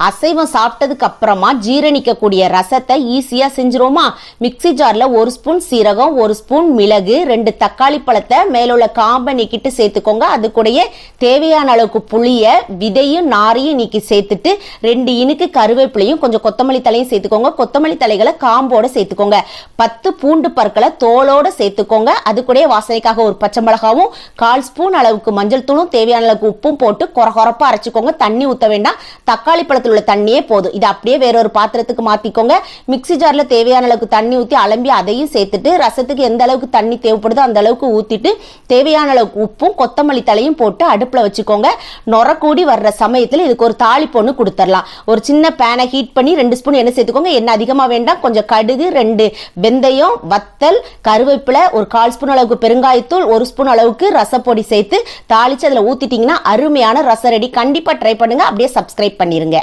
அசைவம் சாப்பிட்டதுக்கு அப்புறமா ஜீரணிக்கக்கூடிய ரசத்தை ஈஸியா செஞ்சிருவோமா? மிக்ஸி ஜார்ல 1 ஸ்பூன் சீரகம், 1 ஸ்பூன் மிளகு, 2 தக்காளி பழத்தை மேல உள்ள காம்பை நீக்கிட்டு சேர்த்துக்கோங்க. அது கூடயே தேவையான அளவுக்கு புளிய விதையும் நாரையும் நீக்கி சேர்த்துட்டு 2 இனுக்கு கருவேப்பிலையும் கொஞ்சம் கொத்தமல்லி தலையும் சேர்த்துக்கோங்க. கொத்தமல்லி தலைகளை காம்போட சேர்த்துக்கோங்க. 10 பூண்டு பற்களை தோலோட சேர்த்துக்கோங்க. அது கூட வாசனைக்காக ஒரு பச்சை மிளகாவும் 1/4 ஸ்பூன் அளவுக்கு மஞ்சள் தூளும் தேவையான அளவுக்கு உப்பும் போட்டு கொரகொரப்பா அரைச்சுக்கோங்க. தண்ணி ஊற்ற வேண்டாம். தக்காளி பழத்தில் உள்ள தண்ணியே போதும். இதை அப்படியே வேறொரு பாத்திரத்துக்கு மாத்திக்கோங்க. மிக்ஸி ஜார்ல தேவையான அளவுக்கு தண்ணி ஊற்றி அலம்பி அதையும் சேர்த்துட்டு ரசத்துக்கு எந்த அளவுக்கு தண்ணி தேவைப்படுதோ அந்த அளவுக்கு ஊத்திட்டு தேவையான அளவுக்கு உப்பும் கொத்தமல்லி தலையும் போட்டு அடுப்புல வச்சுக்கோங்க. நொர கூடி வர்ற சமயத்தில் இதுக்கு ஒரு தாளிப்பு ஒன்று கொடுத்துடலாம். ஒரு சின்ன பேனை ஹீட் பண்ணி 2 ஸ்பூன் எண்ணெய் சேர்த்துக்கோங்க. எண்ணெய் அதிகமாக வேண்டாம். கொஞ்சம் கடுகு, 2 வெந்தயம், வத்தல், கருவேப்பிலை, ஒரு 1/4 ஸ்பூன் அளவுக்கு பெருங்காயத்தூள், 1 ஸ்பூன் அளவுக்கு ரசப்பொடி சேர்த்து தாளிச்சு அதில் ஊத்திட்டீங்கன்னா அருமையான ரசம் ரெடி. கண்டிப்பா ட்ரை பண்ணுங்க. அப்படியே சப்ஸ்கிரைப் பண்ணிருங்க.